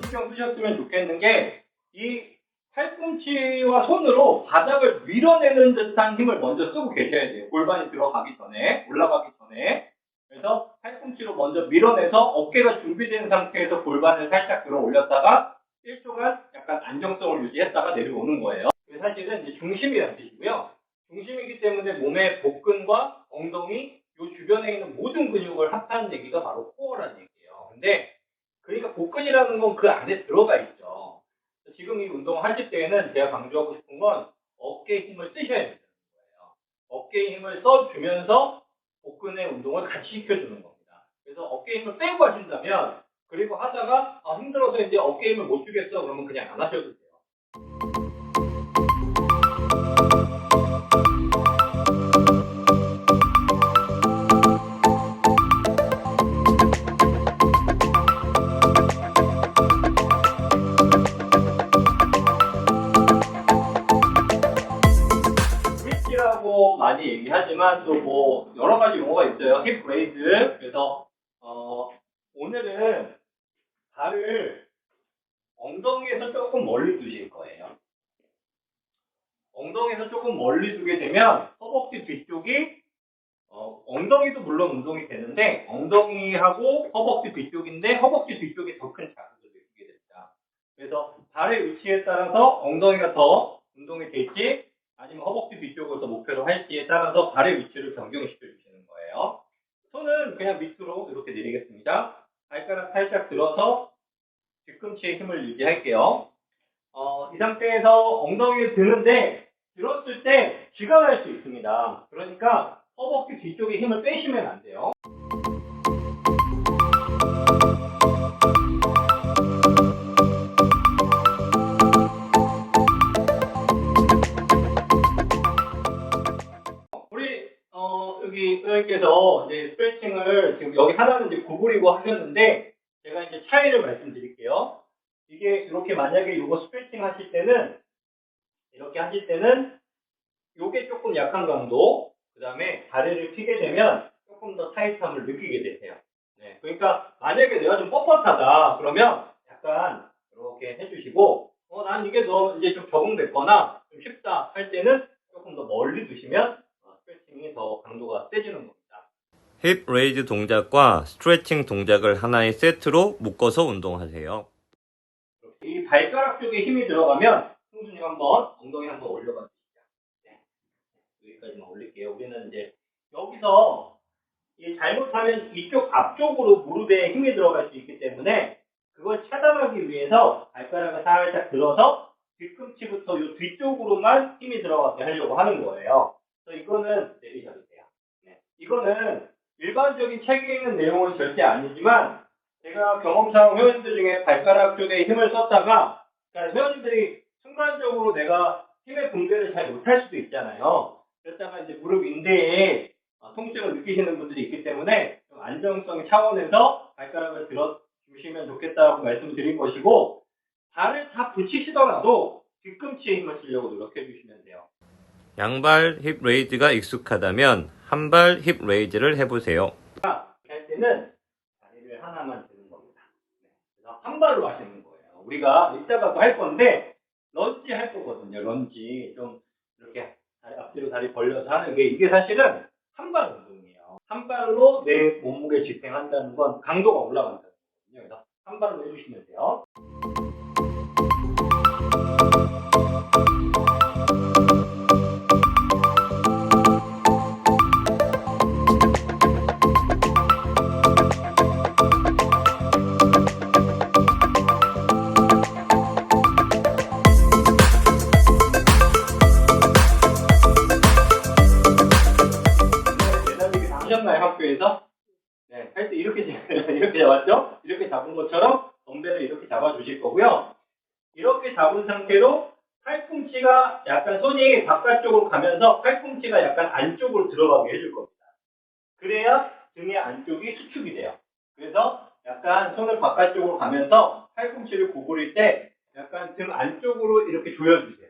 신경 쓰셨으면 좋겠는 게, 이 팔꿈치와 손으로 바닥을 밀어내는 듯한 힘을 먼저 쓰고 계셔야 돼요. 골반이 들어가기 전에, 올라가기 전에. 그래서 팔꿈치로 먼저 밀어내서 어깨가 준비된 상태에서 골반을 살짝 들어 올렸다가 1초간 약간 안정성을 유지했다가 내려오는 거예요. 사실은 이제 중심이라는 뜻이고요. 중심이기 때문에 몸의 복근과 엉덩이, 요 주변에 있는 모든 근육을 합하는 얘기가 바로 코어라는 얘기예요. 근데 그러니까 복근이라는 건 그 안에 들어가 있죠. 지금 이 운동을 하실 때에는 제가 강조하고 싶은 건 어깨에 힘을 쓰셔야 된다는 거예요. 어깨에 힘을 써주면서 복근의 운동을 같이 시켜주는 겁니다. 그래서 어깨에 힘을 빼고 하신다면, 그리고 하다가 힘들어서 이제 어깨에 힘을 못 주겠어 그러면 그냥 안 하셔도 돼요. 브릿지라고 많이 얘기하지만 또 뭐 여러 가지 용어가 있어요. 힙 레이즈. 그래서 오늘은 발을 엉덩이에서 조금 멀리 두실 거예요. 엉덩이에서 조금 멀리 두게 되면 허벅지 뒤쪽이 엉덩이도 물론 운동이 되는데, 엉덩이하고 허벅지 뒤쪽인데 허벅지 뒤쪽이 더 큰 자극을 느끼게 됩니다. 그래서 발의 위치에 따라서 엉덩이가 더 운동이 될지 아니면 허벅지 뒤쪽을 더 목표로 할지에 따라서 발의 위치를 변경시켜 주시는 거예요. 손은 그냥 밑으로 이렇게 내리겠습니다. 발가락 살짝 들어서 뒤꿈치에 힘을 유지할게요. 이 상태에서 엉덩이를 드는데, 들었을 때 쥐가 날 수 있습니다. 그러니까 허벅지 뒤쪽에 힘을 빼시면 안 돼요. 우리 여기 선생님께서 이제 스트레칭을 지금 여기 하나는 이제 구부리고 하셨는데, 제가 이제 차이를 말씀드릴게요. 이게 이렇게 만약에 이거 스트레칭 하실 때는, 이렇게 하실 때는 요게 조금 약한 강도, 그 다음에 다리를 펴게 되면 조금 더 타이트함을 느끼게 되세요. 네, 그러니까 만약에 내가 좀 뻣뻣하다 그러면 약간 이렇게 해주시고, 난 이게 너 이제 좀 적응됐거나 좀 쉽다 할 때는 조금 더 멀리 두시면 스트레칭이 더 강도가 세지는 겁니다. 힙 레이즈 동작과 스트레칭 동작을 하나의 세트로 묶어서 운동하세요. 이 발가락 쪽에 힘이 들어가면 승준님 한번 엉덩이 한번 올려봐 주시죠. 네. 여기까지만 올릴게요. 우리는 이제 여기서 잘못하면 이쪽 앞쪽으로 무릎에 힘이 들어갈 수 있기 때문에, 그걸 차단하기 위해서 발가락을 살짝 들어서 뒤꿈치부터 이 뒤쪽으로만 힘이 들어가게 하려고 하는 거예요. 그래서 이거는 내리셔도 돼요. 네. 이거는 일반적인 책에 있는 내용은 절대 아니지만, 제가 경험상 회원님들 중에 발가락 쪽에 힘을 썼다가, 그러니까 회원님들이 순간적으로 내가 힘의 분배를 잘 못할 수도 있잖아요. 그랬다가 이제 무릎 인대에 통증을 느끼시는 분들이 있기 때문에 좀 안정성 차원에서 발가락을 들어주시면 좋겠다고 말씀드린 것이고, 발을 다 붙이시더라도 뒤꿈치에 힘을 쓰려고 노력해 주시면 돼요. 양발 힙 레이즈가 익숙하다면 한발 힙 레이즈를 해보세요. 할 때는 다리를 하나만 드는 겁니다. 그래서 한 발로 하시는 거예요. 우리가 이따가도 할 건데 런지 할 거거든요. 런지 좀 이렇게 앞뒤로 다리 벌려서 하는 게, 이게 사실은 한 발 운동이에요. 한 발로 내 몸무게 집행한다는 건 강도가 올라간다는 거거든요. 그래서 한 발로 해주시면 돼요. 하셨나요, 학교에서? 네, 할 때 이렇게 이렇게 잡았죠? 이렇게 잡은 것처럼 덤벨을 이렇게 잡아주실 거고요. 이렇게 잡은 상태로 팔꿈치가 약간 손이 바깥쪽으로 가면서 팔꿈치가 약간 안쪽으로 들어가게 해줄 겁니다. 그래야 등의 안쪽이 수축이 돼요. 그래서 약간 손을 바깥쪽으로 가면서 팔꿈치를 구부릴 때 약간 등 안쪽으로 이렇게 조여주세요.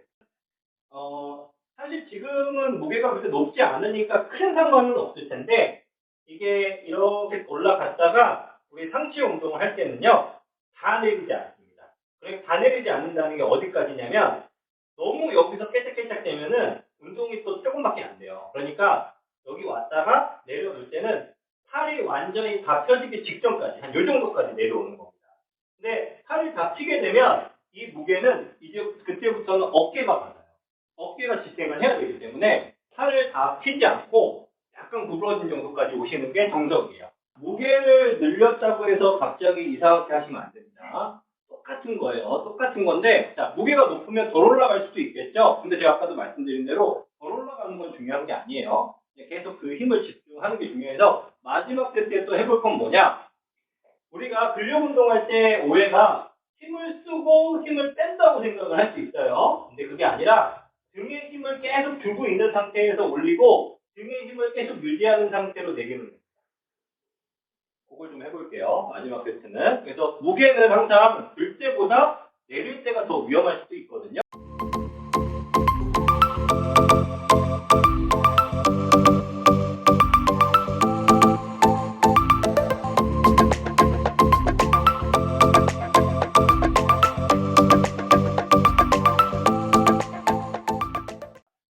사실 지금은 무게가 그렇게 높지 않으니까 큰 상관은 없을 텐데 이게 이렇게 올라갔다가 우리 상체 운동을 할 때는요 다 내리지 않습니다. 그러니까 다 내리지 않는다는 게 어디까지냐면 너무 여기서 깨짝깨짝 되면은 운동이 또 조금밖에 안 돼요. 그러니까 여기 왔다가 내려올 때는 팔이 완전히 다 펴지기 직전까지 한 요 정도까지 내려오는 겁니다. 근데 팔이 다 피게 되면 이 무게는 이제 그때부터는 어깨가 받아요. 어깨가 지탱을 해야 되기 때문에 팔을 다 피지 않고 약간 구부러진 정도까지 오시는 게 정석이에요. 무게를 늘렸다고 해서 갑자기 이상하게 하시면 안 됩니다. 똑같은 거예요. 똑같은 건데 자, 무게가 높으면 덜 올라갈 수도 있겠죠. 근데 제가 아까도 말씀드린 대로 덜 올라가는 건 중요한 게 아니에요. 계속 그 힘을 집중하는 게 중요해서 마지막 때 또 해볼 건 뭐냐. 우리가 근력 운동할 때 오해가 힘을 쓰고 힘을 뺀다고 생각을 할 수 있어요. 근데 그게 아니라 등에 힘을 계속 주고 있는 상태에서 올리고 등의 힘을 계속 유지하는 상태로 내리는 겁니다. 그걸 좀 해볼게요. 마지막 세트는. 그래서 무게는 항상 들 때보다 내릴 때가 더 위험할 수도 있거든요.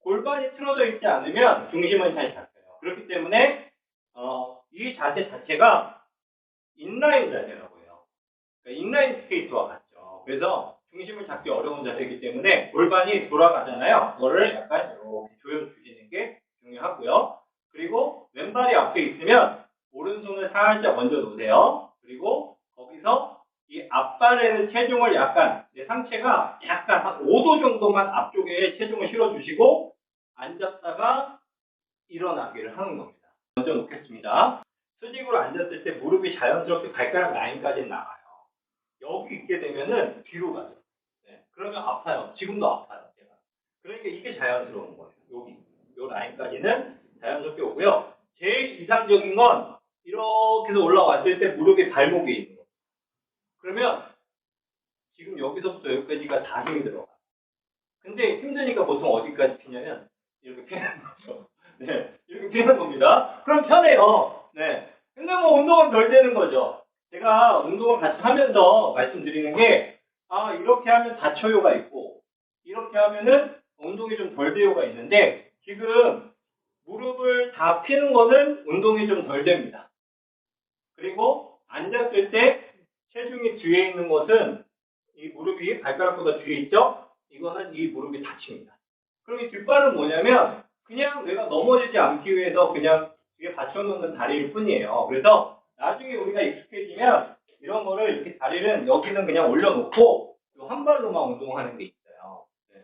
골반이 틀어져 있지 않으면 중심은 잘 잡혀요. 그렇기 때문에 이 자세 자체가 인라인 자세라고 해요. 그러니까 인라인 스케이트와 같죠. 그래서 중심을 잡기 어려운 자세이기 때문에 골반이 돌아가잖아요. 그거를 약간 이렇게 조여주시는 게 중요하고요. 그리고 왼발이 앞에 있으면 오른손을 살짝 얹어 놓으세요. 그리고 거기서 이 앞발에는 체중을 약간 내 상체가 약간 한 5도 정도만 앞쪽에 체중을 실어주시고 앉았다가 일어나기를 하는 겁니다. 얹어 놓겠습니다. 수직으로 앉았을 때 무릎이 자연스럽게 발가락 라인까지 나가요. 여기 있게 되면은 뒤로 가죠. 네. 그러면 아파요. 지금도 아파요. 제가. 그러니까 이게 자연스러운 거예요. 여기, 요 라인까지는 자연스럽게 오고요. 제일 이상적인 건 이렇게 해서 올라왔을 때 무릎이 발목에 있는 거예요. 그러면 지금 여기서부터 여기까지가 다 힘이 들어가. 근데 힘드니까 보통 어디까지 피냐면 이렇게 피는 거죠. 네, 이렇게 피는 겁니다. 그럼 편해요. 네. 근데 뭐 운동은 덜 되는 거죠. 제가 운동을 같이 하면서 말씀드리는 게, 이렇게 하면 다쳐요가 있고, 이렇게 하면은 운동이 좀 덜 돼요가 있는데, 지금 무릎을 다 피는 거는 운동이 좀 덜 됩니다. 그리고 앉았을 때 체중이 뒤에 있는 것은 이 무릎이 발가락보다 뒤에 있죠? 이거는 이 무릎이 다칩니다. 그럼 이 뒷발은 뭐냐면 그냥 내가 넘어지지 않기 위해서 그냥 뒤에 받쳐놓는 다리일 뿐이에요. 그래서 나중에 우리가 익숙해지면 이런 거를 이렇게 다리는 여기는 그냥 올려놓고 한 발로만 운동하는 게 있어요. 네.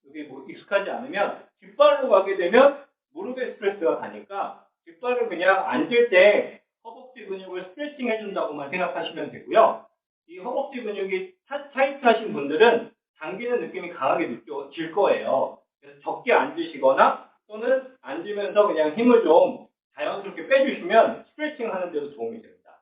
이게 뭐 익숙하지 않으면 뒷발로 가게 되면 무릎에 스트레스가 가니까 뒷발을 그냥 앉을 때 허벅지 근육을 스트레칭 해준다고만 생각하시면 되고요. 이 허벅지 근육이 타이트하신 분들은 당기는 느낌이 강하게 느껴질 거예요. 그래서 적게 앉으시거나 또는 앉으면서 그냥 힘을 좀 자연스럽게 빼주시면 스트레칭 하는 데도 도움이 됩니다.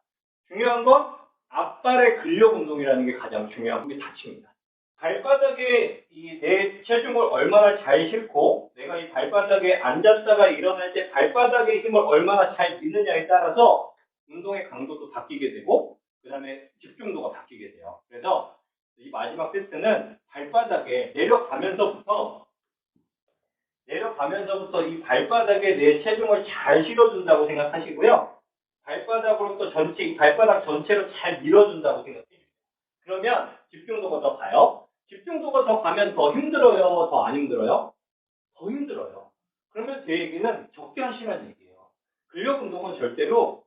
중요한 건 앞발의 근력 운동이라는 게 가장 중요하고 그게 다칩니다. 발바닥에 내 체중을 얼마나 잘 싣고 내가 이 발바닥에 앉았다가 일어날 때 발바닥의 힘을 얼마나 잘 믿느냐에 따라서 운동의 강도도 바뀌게 되고 그 다음에 집중도가 바뀌게 돼요. 그래서 이 마지막 세트는 발바닥에 내려가면서부터 이 발바닥에 내 체중을 잘 실어준다고 생각하시고요. 발바닥으로 또 이 발바닥 전체로 잘 밀어준다고 생각해요. 그러면 집중도가 더 가요. 집중도가 더 가면 더 힘들어요? 더 안 힘들어요? 더 힘들어요. 그러면 제 얘기는 적게 하시라는 얘기예요. 근력 운동은 절대로